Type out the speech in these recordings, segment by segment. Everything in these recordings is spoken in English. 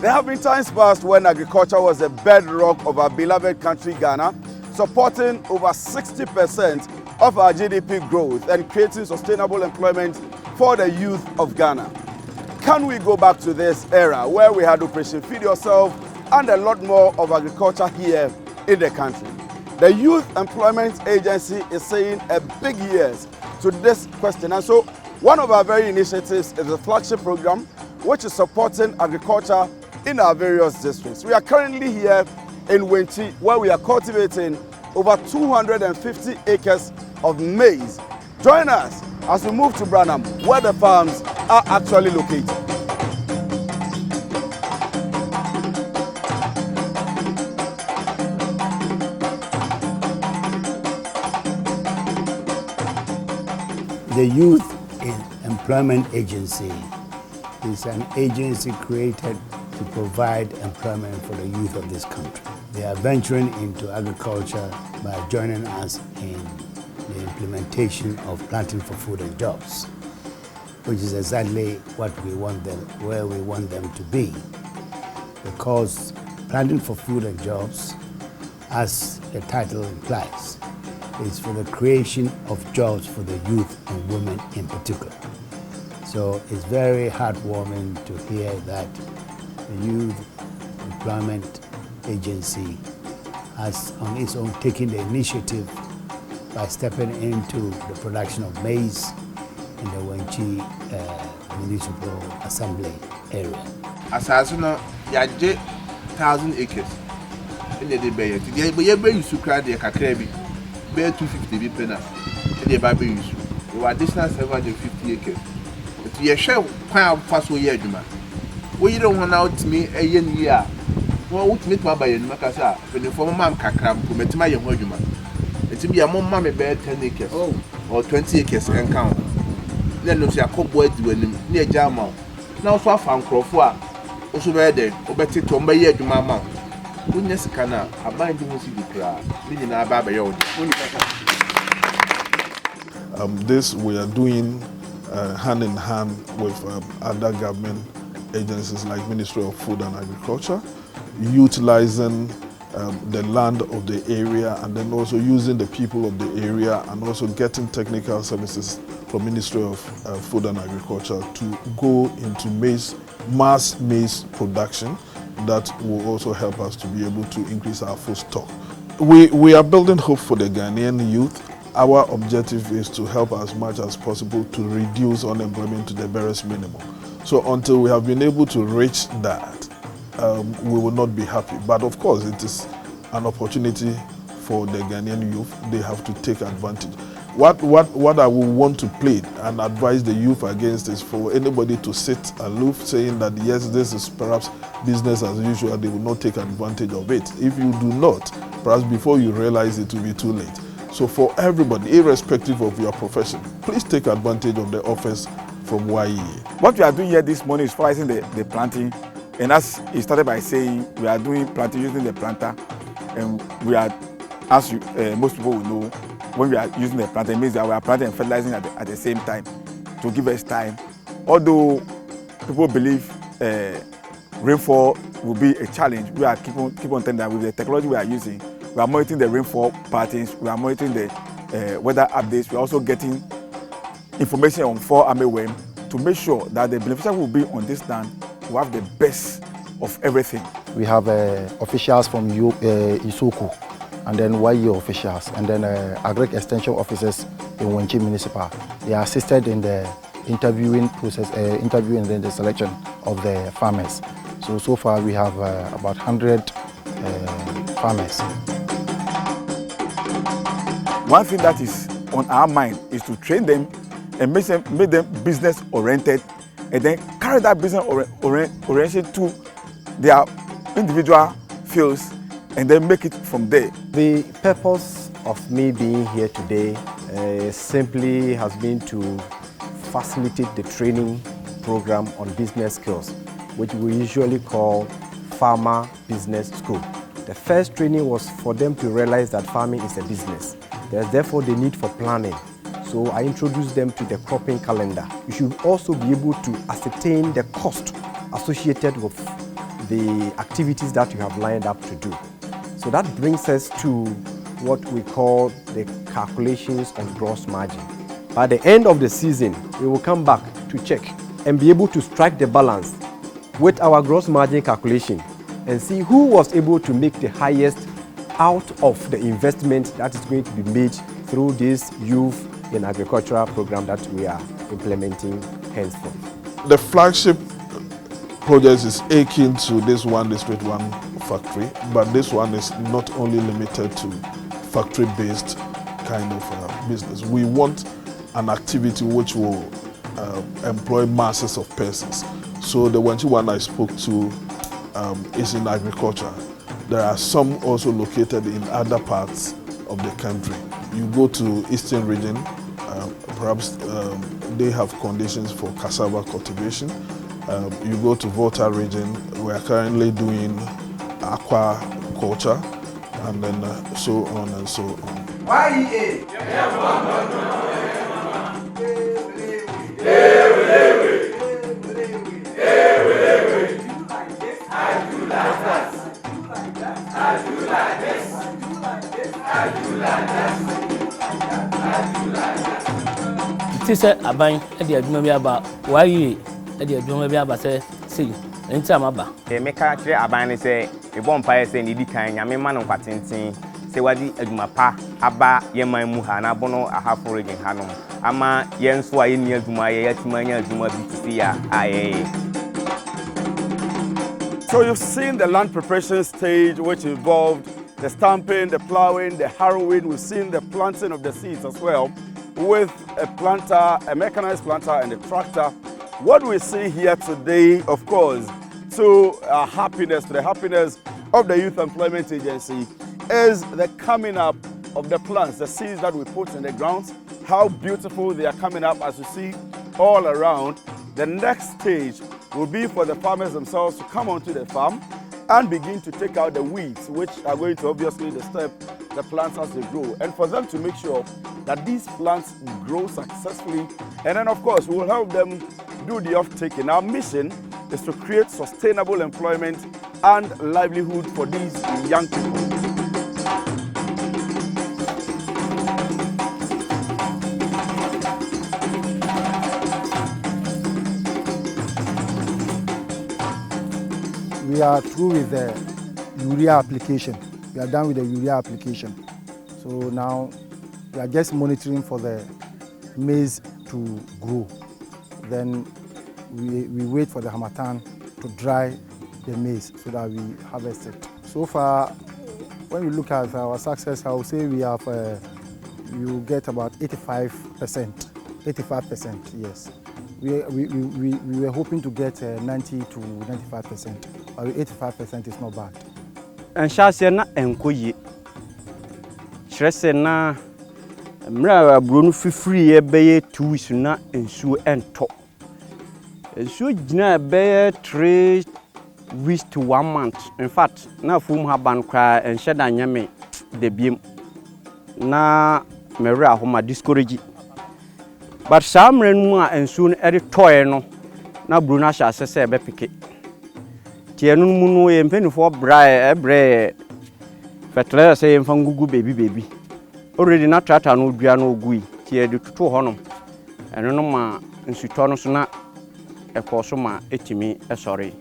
There have been times past when agriculture was the bedrock of our beloved country, Ghana, supporting over 60% of our GDP growth and creating sustainable employment for the youth of Ghana. Can we go back to this era where we had Operation Feed Yourself and a lot more of agriculture here in the country? The Youth Employment Agency is saying a big yes to this question. And so one of our very initiatives is the Flagship program, which is supporting agriculture in our various districts. We are currently here in Wenchi, where we are cultivating over 250 acres of maize. Join us as we move to Branham, where the farms are actually located. The Youth Employment Agency is an agency created to provide employment for the youth of this country. They are venturing into agriculture by joining us in the implementation of Planting for Food and Jobs, which is exactly what we want them, where we want them to be. Because Planting for Food and Jobs, as the title implies, is for the creation of jobs for the youth and women in particular. So it's very heartwarming to hear that the Youth Employment Agency has on its own taken the initiative by stepping into the production of maize in the Wenchi Municipal Assembly area. Asasuna yaje 1,000 acres. In the bay, the bay used to cry the kakrebi, bay 250 bi pena, in the baby use. We were additional 750 acres. But we are sure quite fast we are, we don't want out to me a year. Well, what meet my buyer, Macassa, when the former man cacram, who met my young woman. It be a more mammy bear 10 acres or 20 acres and count. Then no see a cobweb near Jama. Now, so I found Crawford, also better, or better to obey to my mouth. Goodness, cana, I bind you see the crowd, meaning our baby. This we are doing hand in hand with other government agencies like Ministry of Food and Agriculture, utilizing the land of the area and then also using the people of the area and also getting technical services from Ministry of Food and Agriculture to go into mass maize production that will also help us to be able to increase our food stock. We are building hope for the Ghanaian youth. Our objective is to help as much as possible to reduce unemployment to the barest minimum. So until we have been able to reach that, we will not be happy. But of course, it is an opportunity for the Ghanaian youth. They have to take advantage. What I will want to plead and advise the youth against is for anybody to sit aloof, saying that yes, this is perhaps business as usual. They will not take advantage of it. If you do not, perhaps before you realize it will be too late. So for everybody, irrespective of your profession, please take advantage of the offers from YEA. What we are doing here this morning is finalizing the planting. And as he started by saying, we are doing planting using the planter. And we are, as most people will know, when we are using the planter, it means that we are planting and fertilizing at the same time to give us time. Although people believe rainfall will be a challenge, we are keep on telling that with the technology we are using, we are monitoring the rainfall patterns, we are monitoring the weather updates, we are also getting information on fall armyworm to make sure that the beneficiary will be on this land will have the best of everything. We have officials from Isuku, and then YEA officials, and then Agric Extension officers in Wenchi Municipal. They are assisted in the interviewing process, interviewing and then the selection of the farmers. So far we have about 100 farmers. One thing that is on our mind is to train them and make them business oriented, and then carry that business orientation to their individual fields and then make it from there. The purpose of me being here today simply has been to facilitate the training program on business skills, which we usually call Farmer Business School. The first training was for them to realize that farming is a business. There's therefore the need for planning. So I introduced them to the cropping calendar. You should also be able to ascertain the cost associated with the activities that you have lined up to do. So that brings us to what we call the calculations of gross margin. By the end of the season, we will come back to check and be able to strike the balance with our gross margin calculation and see who was able to make the highest out of the investment that is going to be made through this youth in agricultural program that we are implementing henceforth. The flagship project is akin to this one district, one factory, but this one is not only limited to factory-based kind of business. We want an activity which will employ masses of persons. So the one I spoke to is in agriculture. There are some also located in other parts of the country. You go to Eastern region, perhaps they have conditions for cassava cultivation. You go to Volta region, we are currently doing aquaculture, and then so on and so on. YEA. Ti sɛ aban de adwuma bi aba YEA de adwuma bi aba sɛ sei nti amaba meka kyerɛ aban ne sɛ mebɔ mpaeɛ sɛ ne di kan nyame ma no nkwatenten sɛ wadi adwuma pa aba yɛman mu ha na bono ahafo region ha no ama yɛn so a yɛni adwuma yɛatima nya adwuma bi tisi a ayɛ. So you've seen the land preparation stage, which involved the stamping, the plowing, the harrowing. We've seen the planting of the seeds as well, with a planter, a mechanized planter and a tractor. What we see here today, of course, to our happiness, to the happiness of the Youth Employment Agency, is the coming up of the plants, the seeds that we put in the ground, how beautiful they are coming up as you see all around. The next stage will be for the farmers themselves to come onto the farm and begin to take out the weeds, which are going to obviously disturb the plants as they grow, and for them to make sure that these plants grow successfully. And then of course we will help them do the off-taking. Our mission is to create sustainable employment and livelihood for these young people. We are through with the urea application. We are done with the urea application. So now we are just monitoring for the maize to grow. Then we wait for the harmattan to dry the maize so that we harvest it. So far, when you look at our success, I would say we have, you get about 85%. 85%, yes. We were hoping to get 90 to 95%. But 85% is not bad. And Shasha na enkoye. Shrese na mra bronu free ebe 2 weeks na ensuo ento. Ensuo gina ebe 3 weeks to 1 month. In fact, na fum haban kra enhye da nyame de biem. Na mera homa discourage. But samre nu a ensuo no ede toy no na bronu ahya sese ebe pike. Tienu munu ye mpenifo bra ebre fertilizer say mfa ngugu baby already na tractor no dua no ogui tie de tutu honom eno no ma nsuto no so na ekoso ma etimi esori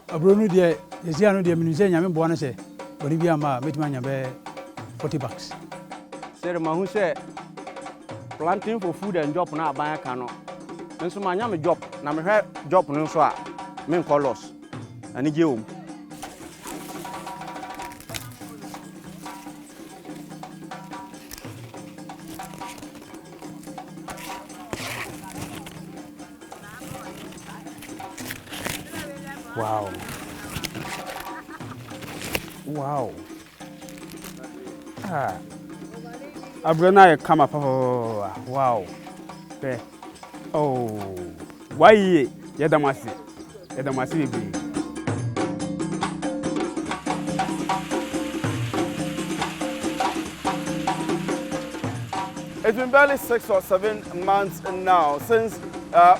abronu de yesia no de minuse nyame bo na se boni bia ma metima nya be $40. Sere ma hu se planting for food and job na aban aka no nso ma nya me job na me hwe job no so a me nko loss ani je o. Wow. Wow. Ah. Abrona come up. Wow. Be. Oh. YEA. Yedamasi. Yedamasi be. It's been barely 6 or 7 months now since,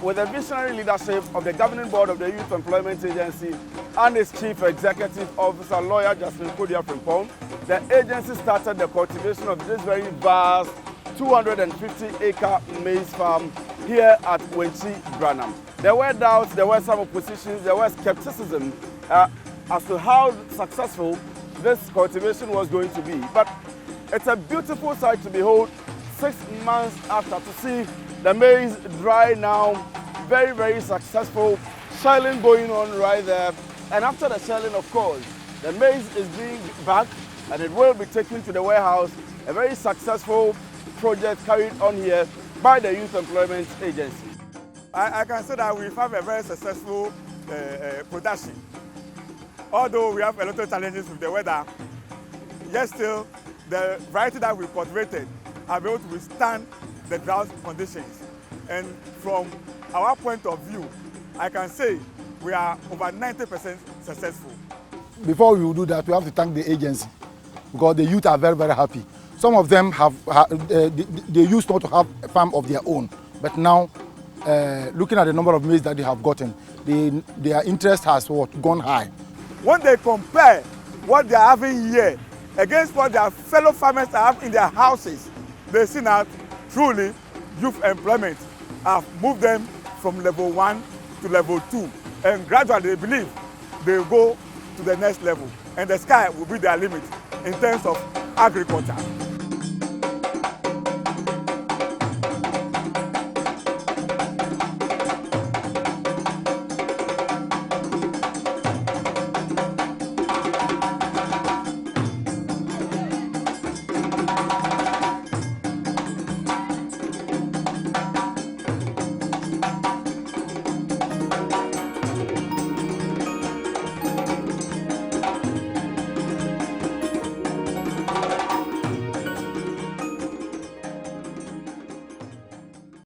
with the visionary leadership of the governing board of the Youth Employment Agency, and its Chief Executive Officer, Lawyer Justin Kodia Frimpong, the agency started the cultivation of this very vast 250-acre maize farm here at Wenchi, Branham. There were doubts, there were some oppositions, there was skepticism as to how successful this cultivation was going to be. But it's a beautiful sight to behold 6 months after, to see the maize dry now, very, very successful, shelling going on right there. And after the shelling, of course, the maize is being bagged and it will be taken to the warehouse, a very successful project carried on here by the Youth Employment Agency. I can say that we have a very successful production. Although we have a lot of challenges with the weather, yet still the variety that we cultivated are able to withstand the drought conditions. And from our point of view, I can say we are over 90% successful. Before we will do that, we have to thank the agency because the youth are very, very happy. Some of them they used not to have a farm of their own, but now, looking at the number of maize that they have gotten, their interest has gone high. When they compare what they are having here against what their fellow farmers have in their houses, they see that truly youth employment have moved them from level 1 to level 2, and gradually they believe they will go to the next level, and the sky will be their limit in terms of agriculture.